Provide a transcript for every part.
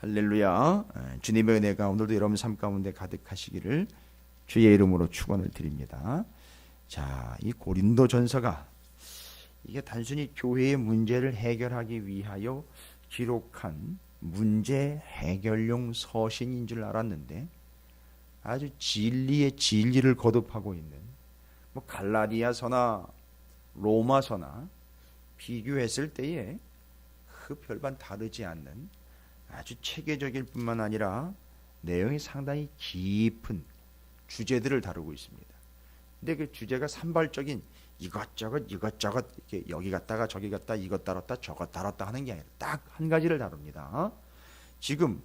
할렐루야. 주님의 은혜가 오늘도 여러분 삶 가운데 가득하시기를 주의 이름으로 축원을 드립니다. 자, 이 고린도전서가 이게 단순히 교회의 문제를 해결하기 위하여 기록한 문제 해결용 서신인 줄 알았는데 아주 진리의 진리를 거듭하고 있는 갈라디아서나 로마서나 비교했을 때에 그 별반 다르지 않는 아주 체계적일 뿐만 아니라 내용이 상당히 깊은 주제들을 다루고 있습니다. 근데 그 주제가 산발적인 이것저것 이렇게 여기 갔다가 저기 갔다 이것 다뤘다 저것 다뤘다 하는 게 아니라 딱 한 가지를 다룹니다. 지금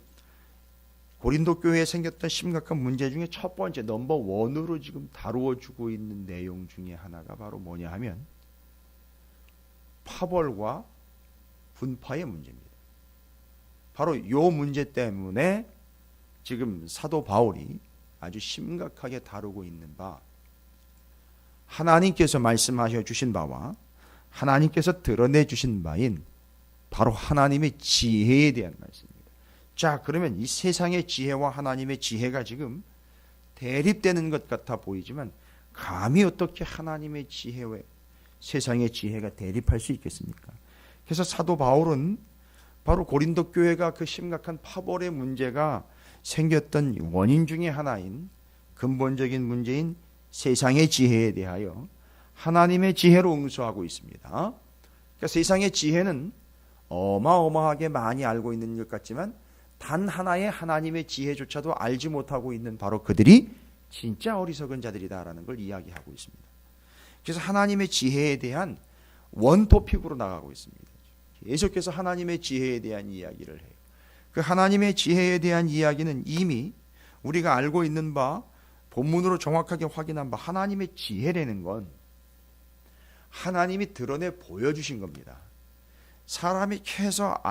고린도 교회에 생겼던 심각한 문제 중에 첫 번째 넘버 원으로 지금 다루어주고 있는 내용 중에 하나가 바로 뭐냐 하면 파벌과 분파의 문제입니다. 바로 이 문제 때문에 지금 사도 바울이 아주 심각하게 다루고 있는 바, 하나님께서 말씀하셔 주신 바와 하나님께서 드러내 주신 바인 바로 하나님의 지혜에 대한 말씀입니다. 자, 그러면 이 세상의 지혜와 하나님의 지혜가 지금 대립되는 것 같아 보이지만 감히 어떻게 하나님의 지혜와 세상의 지혜가 대립할 수 있겠습니까? 그래서 사도 바울은 바로 고린도 교회가 그 심각한 파벌의 문제가 생겼던 원인 중에 하나인 근본적인 문제인 세상의 지혜에 대하여 하나님의 지혜로 응수하고 있습니다. 그러니까 세상의 지혜는 어마어마하게 많이 알고 있는 것 같지만 단 하나의 하나님의 지혜조차도 알지 못하고 있는 바로 그들이 진짜 어리석은 자들이다라는 걸 이야기하고 있습니다. 그래서 하나님의 지혜에 대한 원토픽으로 나가고 있습니다. 계속해서 하나님의 지혜에 대한 이야기를 해요. 그 하나님의 지혜에 대한 이야기는 이미 우리가 알고 있는 바, 본문으로 정확하게 확인한 바, 하나님의 지혜라는 건 하나님이 드러내 보여주신 겁니다. 사람이 캐서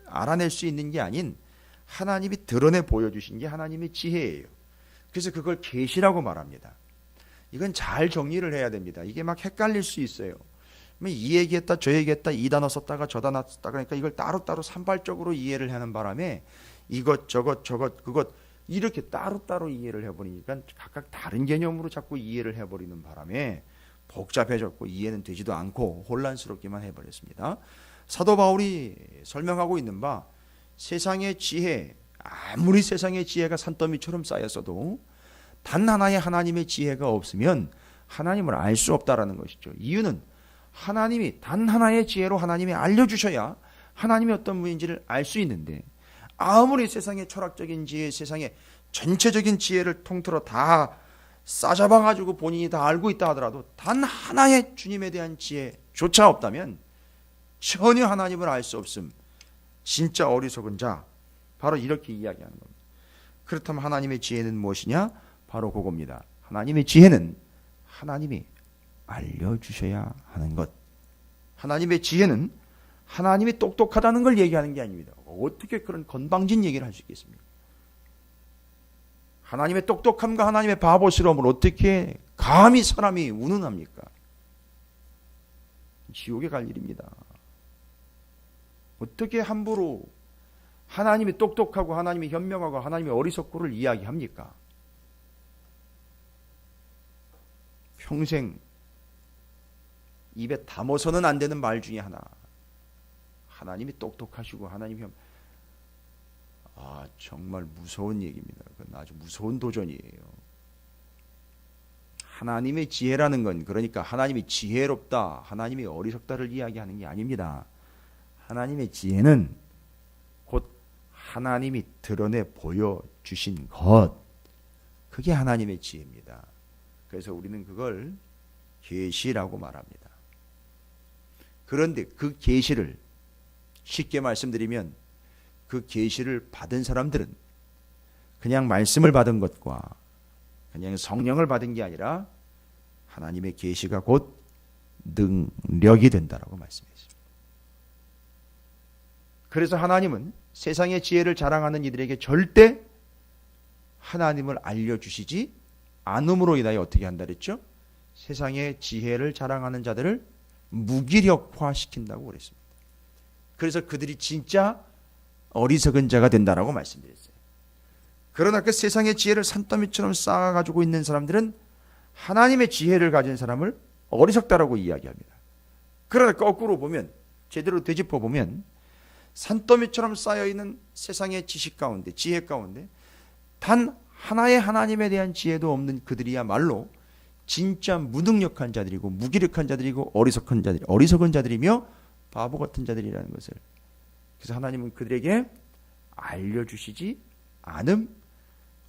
알아낼 수 있는 게 아닌 하나님이 드러내 보여주신 게 하나님의 지혜예요. 그래서 그걸 계시라고 말합니다. 이건 잘 정리를 해야 됩니다. 이게 막 헷갈릴 수 있어요. 이 얘기했다 저 얘기했다 이 단어 썼다가 저 단어 썼다가 그러니까 이걸 따로따로 산발적으로 이해를 하는 바람에 이것저것 저것 그것 이렇게 따로따로 이해를 해버리니까 각각 다른 개념으로 자꾸 이해를 해버리는 바람에 복잡해졌고 이해는 되지도 않고 혼란스럽기만 해버렸습니다. 사도 바울이 설명하고 있는 바 세상의 지혜, 아무리 세상의 지혜가 산더미처럼 쌓였어도 단 하나의 하나님의 지혜가 없으면 하나님을 알 수 없다라는 것이죠. 이유는 하나님이 단 하나의 지혜로 하나님이 알려주셔야 하나님이 어떤 분인지를 알 수 있는데 아무리 세상의 철학적인 지혜, 세상의 전체적인 지혜를 통틀어 다 싸잡아가지고 본인이 다 알고 있다 하더라도 단 하나의 주님에 대한 지혜조차 없다면 전혀 하나님을 알 수 없음. 진짜 어리석은 자, 바로 이렇게 이야기하는 겁니다. 그렇다면 하나님의 지혜는 무엇이냐? 바로 그겁니다. 하나님의 지혜는 하나님이 알려주셔야 하는 것. 하나님의 지혜는 하나님이 똑똑하다는 걸 얘기하는 게 아닙니다. 어떻게 그런 건방진 얘기를 할 수 있겠습니까? 하나님의 똑똑함과 하나님의 바보스러움을 어떻게 감히 사람이 운운합니까? 지옥에 갈 일입니다. 어떻게 함부로 하나님이 똑똑하고 하나님이 현명하고 하나님이 어리석고를 이야기합니까? 평생 입에 담아서는 안 되는 말 중에 하나. 하나님이 똑똑하시고 하나님이 정말 무서운 얘기입니다. 그건 아주 무서운 도전이에요. 하나님의 지혜라는 건 그러니까 하나님이 지혜롭다, 하나님이 어리석다를 이야기하는 게 아닙니다. 하나님의 지혜는 곧 하나님이 드러내 보여주신 것, 그게 하나님의 지혜입니다. 그래서 우리는 그걸 계시라고 말합니다. 그런데 그 계시를 쉽게 말씀드리면 그 계시를 받은 사람들은 그냥 말씀을 받은 것과 그냥 성령을 받은 게 아니라 하나님의 계시가 곧 능력이 된다라고 말씀했습니다. 그래서 하나님은 세상의 지혜를 자랑하는 이들에게 절대 하나님을 알려주시지 않음으로 인하여 어떻게 한다 그랬죠? 세상의 지혜를 자랑하는 자들을 무기력화시킨다고 그랬습니다. 그래서 그들이 진짜 어리석은 자가 된다라고 말씀드렸어요. 그러나 그 세상의 지혜를 산더미처럼 쌓아가지고 있는 사람들은 하나님의 지혜를 가진 사람을 어리석다라고 이야기합니다. 그러나 거꾸로 보면, 제대로 되짚어 보면 산더미처럼 쌓여있는 세상의 지식 가운데, 지혜 가운데 단 하나의 하나님에 대한 지혜도 없는 그들이야말로 진짜 무능력한 자들이고 무기력한 자들이고 어리석은 자들이며 바보 같은 자들이라는 것을, 그래서 하나님은 그들에게 알려주시지 않음,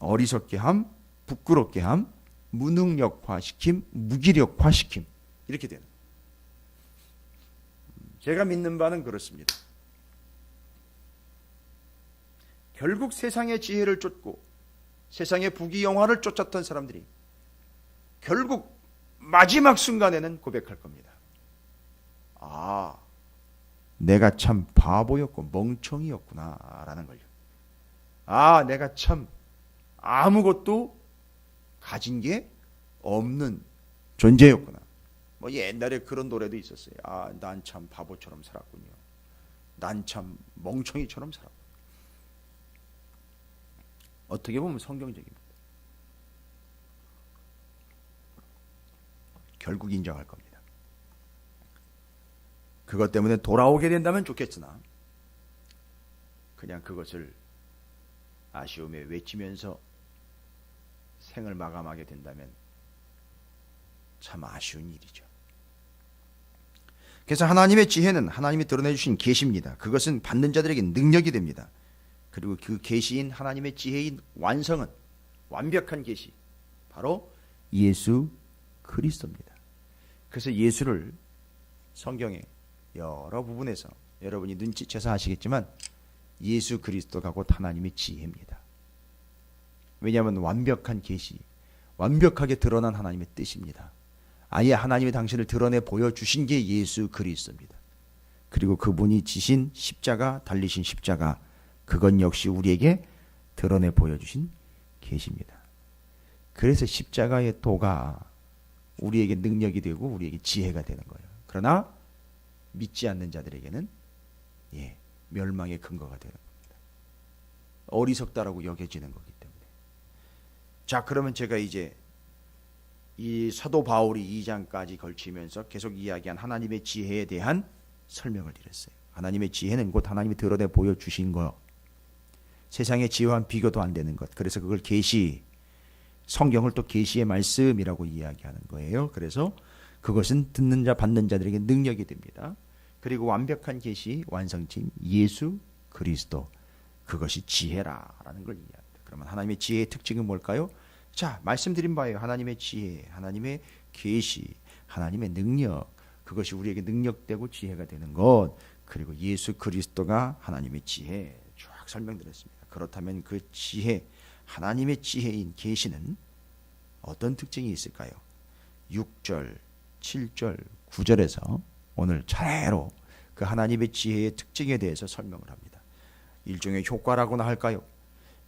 어리석게 함, 부끄럽게 함, 무능력화시킴, 무기력화시킴, 이렇게 되는. 제가 믿는 바는 그렇습니다. 결국 세상의 지혜를 쫓고 세상의 부귀영화를 쫓았던 사람들이 결국 마지막 순간에는 고백할 겁니다. 아, 내가 참 바보였고 멍청이였구나 라는 걸요. 아, 내가 참 아무것도 가진 게 없는 존재였구나. 뭐 옛날에 그런 노래도 있었어요. 아, 난 참 바보처럼 살았군요. 난 참 멍청이처럼 살았군요. 어떻게 보면 성경적입니다. 결국 인정할 겁니다. 그것 때문에 돌아오게 된다면 좋겠으나 그냥 그것을 아쉬움에 외치면서 생을 마감하게 된다면 참 아쉬운 일이죠. 그래서 하나님의 지혜는 하나님이 드러내주신 계시입니다. 그것은 받는 자들에게 능력이 됩니다. 그리고 그 계시인 하나님의 지혜인 완성은, 완벽한 계시, 바로 예수 그리스도입니다. 그래서 예수를 성경의 여러 부분에서 여러분이 눈치채서 아시겠지만 예수 그리스도가 곧 하나님의 지혜입니다. 왜냐하면 완벽한 계시, 완벽하게 드러난 하나님의 뜻입니다. 아예 하나님이 당신을 드러내 보여주신 게 예수 그리스도입니다. 그리고 그분이 지신 십자가, 달리신 십자가, 그건 역시 우리에게 드러내 보여주신 계시입니다. 그래서 십자가의 도가 우리에게 능력이 되고 우리에게 지혜가 되는 거예요. 그러나 믿지 않는 자들에게는 멸망의 근거가 되는 겁니다. 어리석다라고 여겨지는 거기 때문에. 자, 그러면 제가 이제 이 사도 바울이 2장까지 걸치면서 계속 이야기한 하나님의 지혜에 대한 설명을 드렸어요. 하나님의 지혜는 곧 하나님이 드러내 보여주신 것, 세상의 지혜와 비교도 안 되는 것. 그래서 그걸 계시, 성경을 또 계시의 말씀이라고 이야기하는 거예요. 그래서 그것은 듣는 자, 받는 자들에게 능력이 됩니다. 그리고 완벽한 계시, 완성체인 예수 그리스도, 그것이 지혜라라는 걸 이야기합니다. 그러면 하나님의 지혜의 특징은 뭘까요? 자, 말씀드린 바예요. 하나님의 지혜, 하나님의 계시, 하나님의 능력, 그것이 우리에게 능력되고 지혜가 되는 것, 그리고 예수 그리스도가 하나님의 지혜, 쫙 설명드렸습니다. 그렇다면 그 지혜, 하나님의 지혜인 계시는 어떤 특징이 있을까요? 6절, 7절, 9절에서 오늘 차례로 그 하나님의 지혜의 특징에 대해서 설명을 합니다. 일종의 효과라고나 할까요?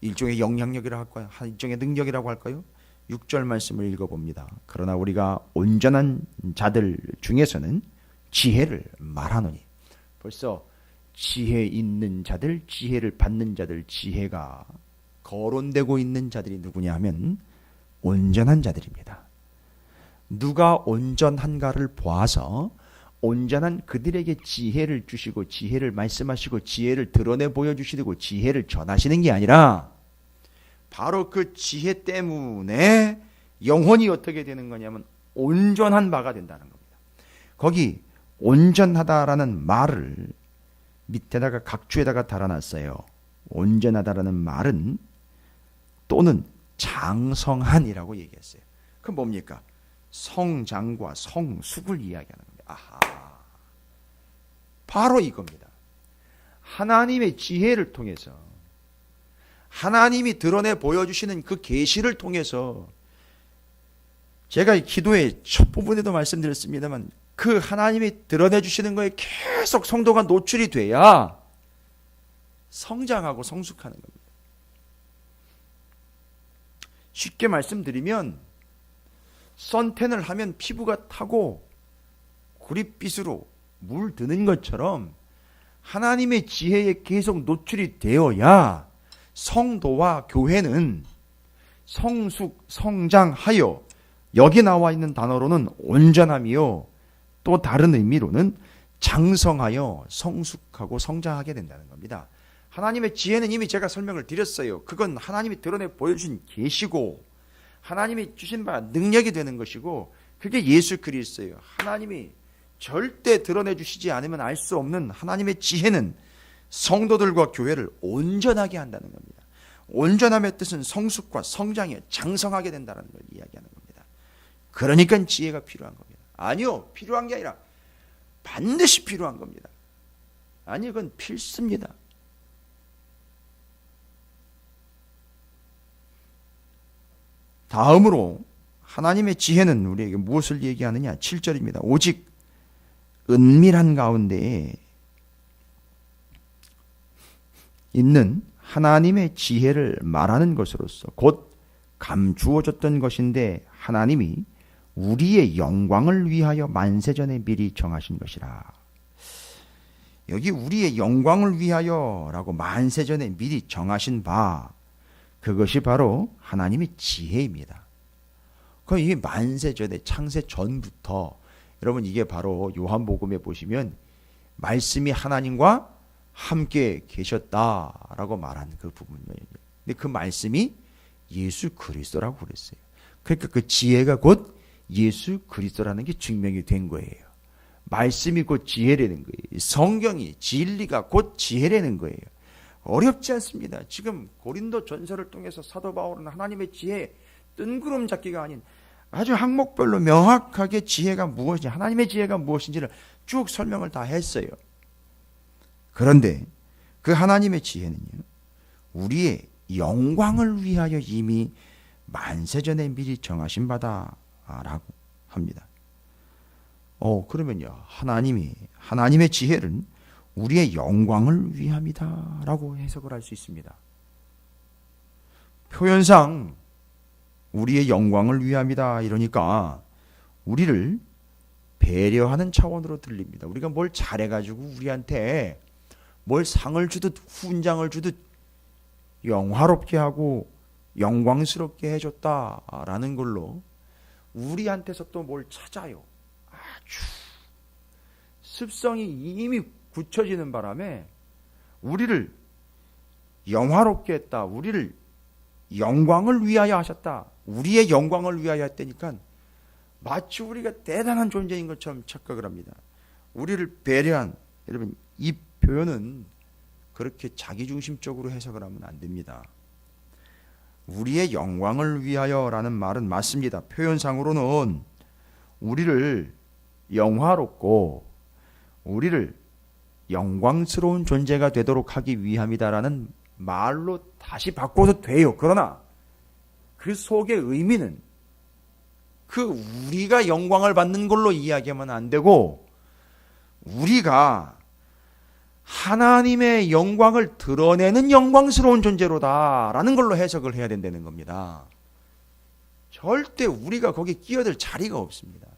일종의 영향력이라고 할까요? 일종의 능력이라고 할까요? 6절 말씀을 읽어봅니다. 그러나 우리가 온전한 자들 중에서는 지혜를 말하노니. 벌써 지혜 있는 자들, 지혜를 받는 자들, 지혜가 거론되고 있는 자들이 누구냐 하면 온전한 자들입니다. 누가 온전한가를 보아서 온전한 그들에게 지혜를 주시고 지혜를 말씀하시고 지혜를 드러내 보여주시고 지혜를 전하시는 게 아니라 바로 그 지혜 때문에 영혼이 어떻게 되는 거냐면 온전한 바가 된다는 겁니다. 거기 온전하다라는 말을 밑에다가 각주에다가 달아놨어요. 온전하다라는 말은 또는 장성한이라고 얘기했어요. 그럼 뭡니까? 성장과 성숙을 이야기하는 겁니다. 아하, 바로 이겁니다. 하나님의 지혜를 통해서 하나님이 드러내 보여주시는 그 계시를 통해서 제가 기도의 첫 부분에도 말씀드렸습니다만 그 하나님이 드러내 주시는 거에 계속 성도가 노출이 돼야 성장하고 성숙하는 겁니다. 쉽게 말씀드리면 선텐을 하면 피부가 타고 구릿빛으로 물드는 것처럼 하나님의 지혜에 계속 노출이 되어야 성도와 교회는 성숙, 성장하여, 여기 나와 있는 단어로는 온전함이요, 또 다른 의미로는 장성하여 성숙하고 성장하게 된다는 겁니다. 하나님의 지혜는 이미 제가 설명을 드렸어요. 그건 하나님이 드러내 보여주신 계시고 하나님이 주신 바 능력이 되는 것이고, 그게 예수 그리스도예요. 하나님이 절대 드러내 주시지 않으면 알 수 없는 하나님의 지혜는 성도들과 교회를 온전하게 한다는 겁니다. 온전함의 뜻은 성숙과 성장에 장성하게 된다는 걸 이야기하는 겁니다. 그러니까 지혜가 필요한 겁니다. 아니요, 필요한 게 아니라 반드시 필요한 겁니다. 아니, 이건 필수입니다. 다음으로 하나님의 지혜는 우리에게 무엇을 얘기하느냐? 7절입니다. 오직 은밀한 가운데에 있는 하나님의 지혜를 말하는 것으로서 곧 감추어졌던 것인데 하나님이 우리의 영광을 위하여 만세전에 미리 정하신 것이라. 여기 우리의 영광을 위하여라고 만세전에 미리 정하신 바, 그것이 바로 하나님의 지혜입니다. 그럼 이게 만세전에, 창세 전부터, 여러분 이게 바로 요한복음에 보시면 말씀이 하나님과 함께 계셨다라고 말한 그 부분이에요. 근데 그 말씀이 예수 그리스도라고 그랬어요. 그러니까 그 지혜가 곧 예수 그리스도라는 게 증명이 된 거예요. 말씀이 곧 지혜라는 거예요. 성경이, 진리가 곧 지혜라는 거예요. 어렵지 않습니다. 지금 고린도 전서를 통해서 사도 바울은 하나님의 지혜, 뜬구름 잡기가 아닌 아주 항목별로 명확하게 지혜가 무엇인지, 하나님의 지혜가 무엇인지를 쭉 설명을 다 했어요. 그런데 그 하나님의 지혜는요, 우리의 영광을 위하여 이미 만세전에 미리 정하신 바다라고 합니다. 그러면요, 하나님의 지혜는 우리의 영광을 위함이다 라고 해석을 할 수 있습니다. 표현상 우리의 영광을 위함이다 이러니까 우리를 배려하는 차원으로 들립니다. 우리가 뭘 잘해가지고 우리한테 뭘 상을 주듯 훈장을 주듯 영화롭게 하고 영광스럽게 해줬다라는 걸로 우리한테서 또 뭘 찾아요. 아주 습성이 이미 굳혀지는 바람에 우리를 영화롭게 했다, 우리를 영광을 위하여 하셨다, 우리의 영광을 위하여 했다니까 마치 우리가 대단한 존재인 것처럼 착각을 합니다. 우리를 배려한, 여러분 이 표현은 그렇게 자기중심적으로 해석을 하면 안 됩니다. 우리의 영광을 위하여라는 말은 맞습니다. 표현상으로는 우리를 영화롭고 우리를 영광스러운 존재가 되도록 하기 위함이다라는 말로 다시 바꿔도 돼요. 그러나 그 속의 의미는 그 우리가 영광을 받는 걸로 이야기하면 안 되고, 우리가 하나님의 영광을 드러내는 영광스러운 존재로다라는 걸로 해석을 해야 된다는 겁니다. 절대 우리가 거기 끼어들 자리가 없습니다.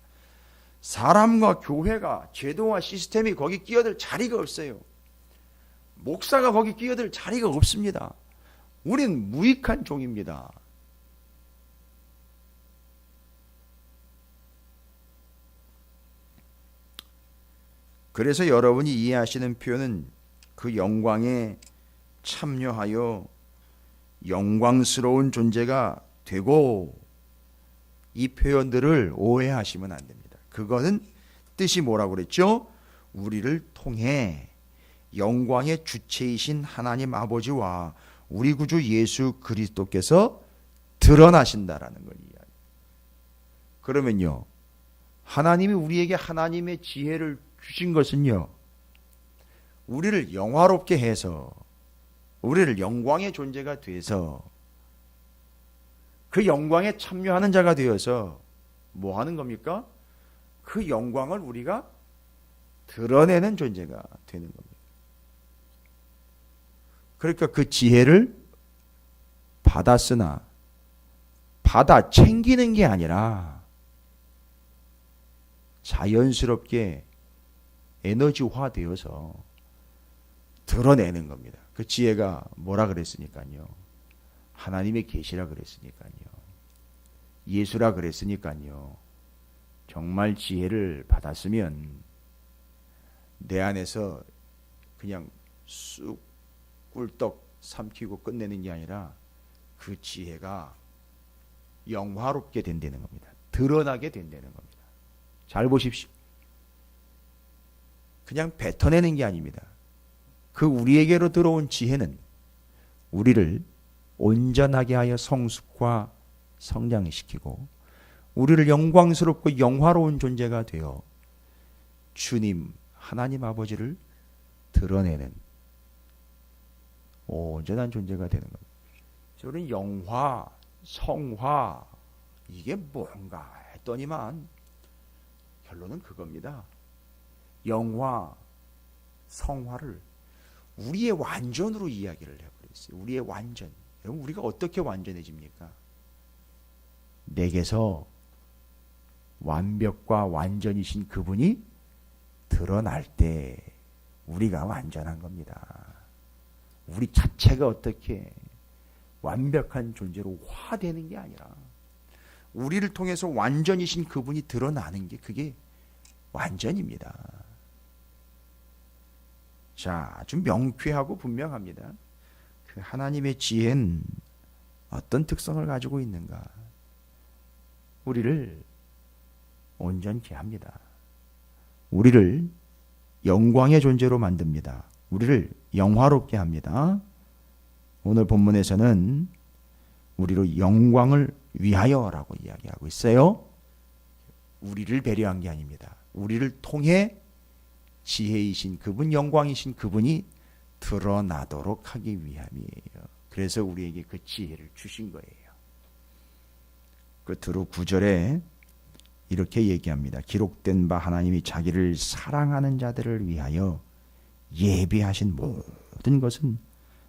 사람과 교회가, 제도와 시스템이 거기 끼어들 자리가 없어요. 목사가 거기 끼어들 자리가 없습니다. 우린 무익한 종입니다. 그래서 여러분이 이해하시는 표현은 그 영광에 참여하여 영광스러운 존재가 되고, 이 표현들을 오해하시면 안 됩니다. 그거는 뜻이 뭐라고 그랬죠? 우리를 통해 영광의 주체이신 하나님 아버지와 우리 구주 예수 그리스도께서 드러나신다라는 걸 이야기해요. 그러면요, 하나님이 우리에게 하나님의 지혜를 주신 것은요, 우리를 영화롭게 해서, 우리를 영광의 존재가 돼서, 그 영광에 참여하는 자가 되어서 뭐 하는 겁니까? 그 영광을 우리가 드러내는 존재가 되는 겁니다. 그러니까 그 지혜를 받았으나 받아 챙기는 게 아니라 자연스럽게 에너지화 되어서 드러내는 겁니다. 그 지혜가 뭐라 그랬으니까요. 하나님의 계시라 그랬으니까요. 예수라 그랬으니까요. 정말 지혜를 받았으면 내 안에서 그냥 쑥 꿀떡 삼키고 끝내는 게 아니라 그 지혜가 영화롭게 된다는 겁니다. 드러나게 된다는 겁니다. 잘 보십시오. 그냥 뱉어내는 게 아닙니다. 그 우리에게로 들어온 지혜는 우리를 온전하게 하여 성숙과 성장시키고 우리를 영광스럽고 영화로운 존재가 되어 주님 하나님 아버지를 드러내는 온전한 존재가 되는 겁니다. 저는 영화, 성화 이게 뭔가 했더니만 결론은 그겁니다. 영화, 성화를 우리의 완전으로 이야기를 해버렸어요. 우리의 완전. 여러분 우리가 어떻게 완전해집니까? 내게서 완벽과 완전이신 그분이 드러날 때 우리가 완전한 겁니다. 우리 자체가 어떻게 완벽한 존재로 화되는 게 아니라 우리를 통해서 완전이신 그분이 드러나는 게 그게 완전입니다. 자, 좀 명쾌하고 분명합니다. 그 하나님의 지혜는 어떤 특성을 가지고 있는가? 우리를 온전케 합니다. 우리를 영광의 존재로 만듭니다. 우리를 영화롭게 합니다. 오늘 본문에서는 우리로 영광을 위하여라고 이야기하고 있어요. 우리를 배려한 게 아닙니다. 우리를 통해 지혜이신 그분, 영광이신 그분이 드러나도록 하기 위함이에요. 그래서 우리에게 그 지혜를 주신 거예요. 끝으로 9절에 이렇게 얘기합니다. 기록된 바 하나님이 자기를 사랑하는 자들을 위하여 예비하신 모든 것은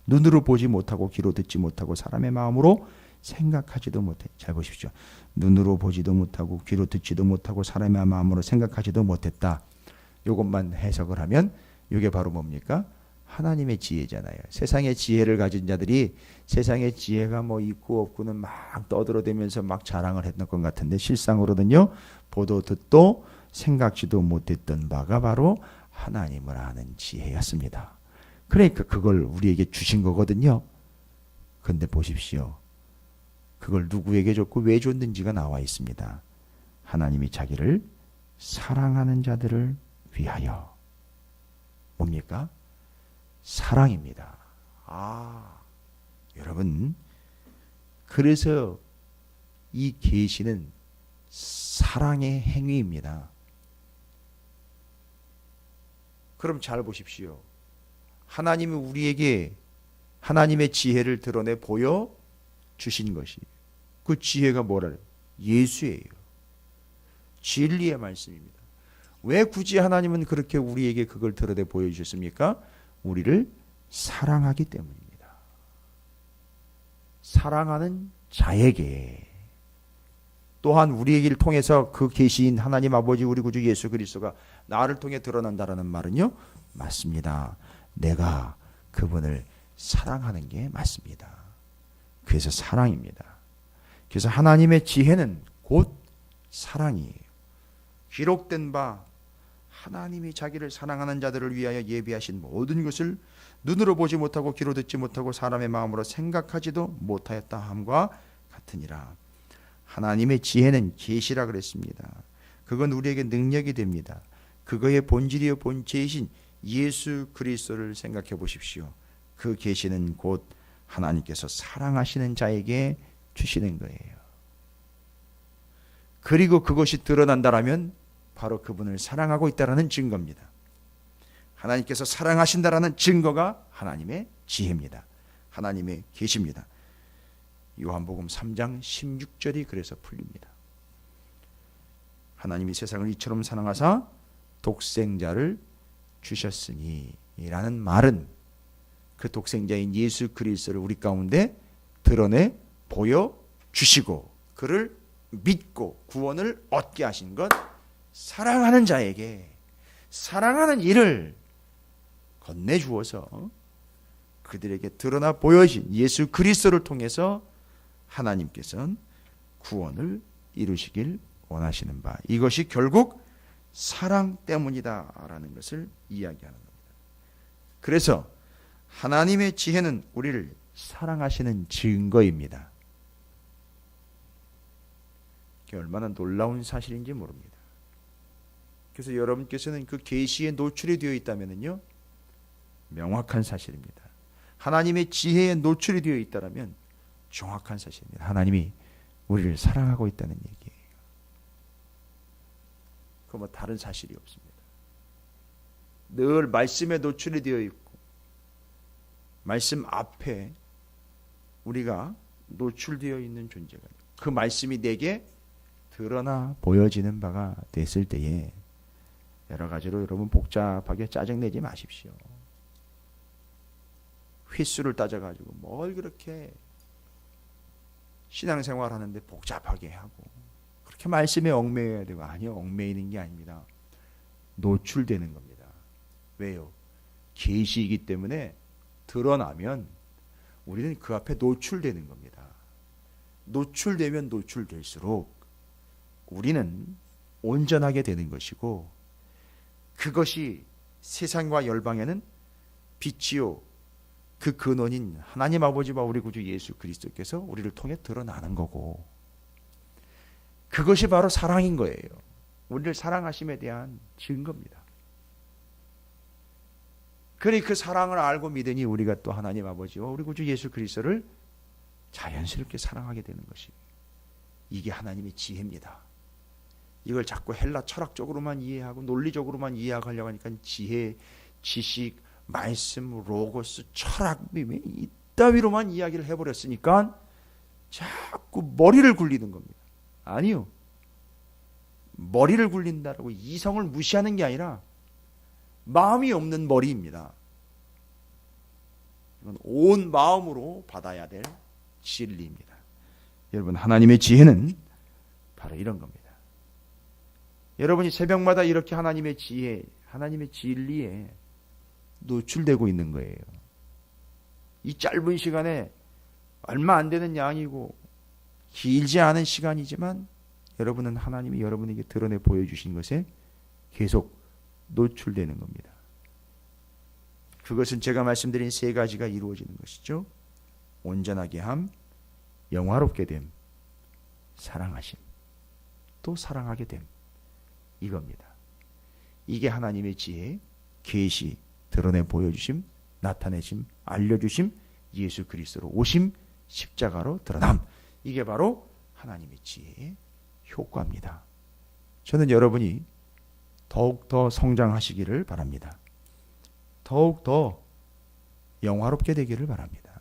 눈으로 보지 못하고 귀로 듣지 못하고 사람의 마음으로 생각하지도 못해. 잘 보십시오. 눈으로 보지도 못하고 귀로 듣지도 못하고 사람의 마음으로 생각하지도 못했다. 이것만 해석을 하면 이게 바로 뭡니까? 하나님의 지혜잖아요. 세상의 지혜를 가진 자들이 세상의 지혜가 뭐 있고 없고는 막 떠들어대면서 막 자랑을 했던 것 같은데 실상으로는요. 보도 듣도 생각지도 못했던 바가 바로 하나님을 아는 지혜였습니다. 그러니까 그걸 우리에게 주신 거거든요. 근데 보십시오. 그걸 누구에게 줬고 왜 줬는지가 나와 있습니다. 하나님이 자기를 사랑하는 자들을 위하여. 뭡니까? 사랑입니다. 여러분, 그래서 이 계시는 사랑의 행위입니다. 그럼 잘 보십시오. 하나님이 우리에게 하나님의 지혜를 드러내 보여 주신 것이 그 지혜가 뭐라래요? 예수예요. 진리의 말씀입니다. 왜 굳이 하나님은 그렇게 우리에게 그걸 드러내 보여주셨습니까? 우리를 사랑하기 때문입니다. 사랑하는 자에게 또한 우리에게를 통해서 그 계시인 하나님 아버지 우리 구주 예수 그리스도가 나를 통해 드러난다라는 말은요. 맞습니다. 내가 그분을 사랑하는 게 맞습니다. 그래서 사랑입니다. 그래서 하나님의 지혜는 곧 사랑이에요. 기록된 바 하나님이 자기를 사랑하는 자들을 위하여 예비하신 모든 것을 눈으로 보지 못하고 귀로 듣지 못하고 사람의 마음으로 생각하지도 못하였다 함과 같으니라. 하나님의 지혜는 계시라 그랬습니다. 그건 우리에게 능력이 됩니다. 그거의 본질이요 본체이신 예수 그리스도를 생각해 보십시오. 그 계시는 곧 하나님께서 사랑하시는 자에게 주시는 거예요. 그리고 그것이 드러난다라면 바로 그분을 사랑하고 있다라는 증거입니다. 하나님께서 사랑하신다라는 증거가 하나님의 지혜입니다. 하나님의 계시입니다. 요한복음 3장 16절이 그래서 풀립니다. 하나님이 세상을 이처럼 사랑하사 독생자를 주셨으니 라는 말은 그 독생자인 예수 그리스도를 우리 가운데 드러내 보여주시고 그를 믿고 구원을 얻게 하신 것, 사랑하는 자에게 사랑하는 일을 건네주어서 그들에게 드러나 보여진 예수 그리스도를 통해서 하나님께서는 구원을 이루시길 원하시는 바, 이것이 결국 사랑 때문이다라는 것을 이야기하는 겁니다. 그래서 하나님의 지혜는 우리를 사랑하시는 증거입니다. 이게 얼마나 놀라운 사실인지 모릅니다. 그래서 여러분께서는 그 계시에 노출이 되어 있다면요, 명확한 사실입니다. 하나님의 지혜에 노출이 되어 있다면 정확한 사실입니다. 하나님이 우리를 사랑하고 있다는 얘기예요. 그 뭐 다른 사실이 없습니다. 늘 말씀에 노출이 되어 있고 말씀 앞에 우리가 노출되어 있는 존재가, 그 말씀이 내게 드러나 보여지는 바가 됐을 때에 여러 가지로 여러분 복잡하게 짜증내지 마십시오. 휘수를 따져가지고 뭘 그렇게 신앙생활 하는데 복잡하게 하고 그렇게 말씀에 얽매여야 되고, 아니요, 얽매이는 게 아닙니다. 노출되는 겁니다. 왜요? 계시이기 때문에 드러나면 우리는 그 앞에 노출되는 겁니다. 노출되면 노출될수록 우리는 온전하게 되는 것이고, 그것이 세상과 열방에는 빛이요 그 근원인 하나님 아버지와 우리 구주 예수 그리스도께서 우리를 통해 드러나는 거고, 그것이 바로 사랑인 거예요. 우리를 사랑하심에 대한 증거입니다. 그러니 그 사랑을 알고 믿으니 우리가 또 하나님 아버지와 우리 구주 예수 그리스도를 자연스럽게 사랑하게 되는 것이, 이게 하나님의 지혜입니다. 이걸 자꾸 헬라 철학적으로만 이해하고 논리적으로만 이해하려고 하니까 지혜, 지식, 말씀, 로고스, 철학 이따위로만 이야기를 해버렸으니까 자꾸 머리를 굴리는 겁니다. 아니요, 머리를 굴린다라고 이성을 무시하는 게 아니라 마음이 없는 머리입니다. 이건 온 마음으로 받아야 될 진리입니다. 여러분, 하나님의 지혜는 바로 이런 겁니다. 여러분이 새벽마다 이렇게 하나님의 지혜, 하나님의 진리에 노출되고 있는 거예요. 이 짧은 시간에 얼마 안 되는 양이고 길지 않은 시간이지만 여러분은 하나님이 여러분에게 드러내 보여주신 것에 계속 노출되는 겁니다. 그것은 제가 말씀드린 세 가지가 이루어지는 것이죠. 온전하게 함, 영화롭게 됨, 사랑하심, 또 사랑하게 됨, 이겁니다. 이게 하나님의 지혜, 계시, 드러내 보여주심, 나타내심, 알려주심, 예수 그리스도로 오심, 십자가로 드러남, 이게 바로 하나님의 지혜의 효과입니다. 저는 여러분이 더욱더 성장하시기를 바랍니다. 더욱더 영화롭게 되기를 바랍니다.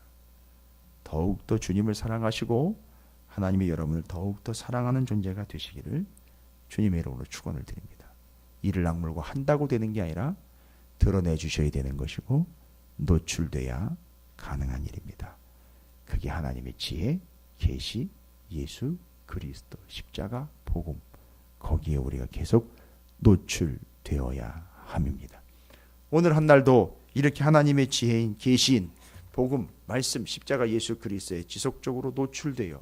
더욱더 주님을 사랑하시고 하나님이 여러분을 더욱더 사랑하는 존재가 되시기를 주님의 이름으로 축원을 드립니다. 이를 악물고 한다고 되는 게 아니라 드러내 주셔야 되는 것이고 노출돼야 가능한 일입니다. 그게 하나님의 지혜, 계시, 예수 그리스도, 십자가, 복음, 거기에 우리가 계속 노출되어야 함입니다. 오늘 한 날도 이렇게 하나님의 지혜인 계시인 복음, 말씀, 십자가, 예수 그리스도에 지속적으로 노출되어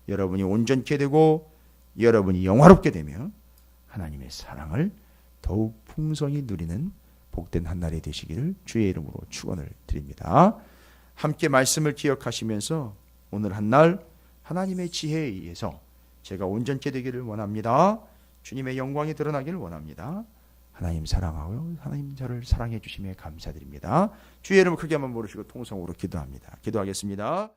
여러분이 온전케 되고 여러분이 영화롭게 되며 하나님의 사랑을 더욱 풍성히 누리는 복된 한 날이 되시기를 주의 이름으로 축원을 드립니다. 함께 말씀을 기억하시면서 오늘 한 날 하나님의 지혜에 의해서 제가 온전케 되기를 원합니다. 주님의 영광이 드러나기를 원합니다. 하나님 사랑하고요, 하나님 저를 사랑해 주심에 감사드립니다. 주의 이름을 크게 한번 부르시고 통성으로 기도합니다. 기도하겠습니다.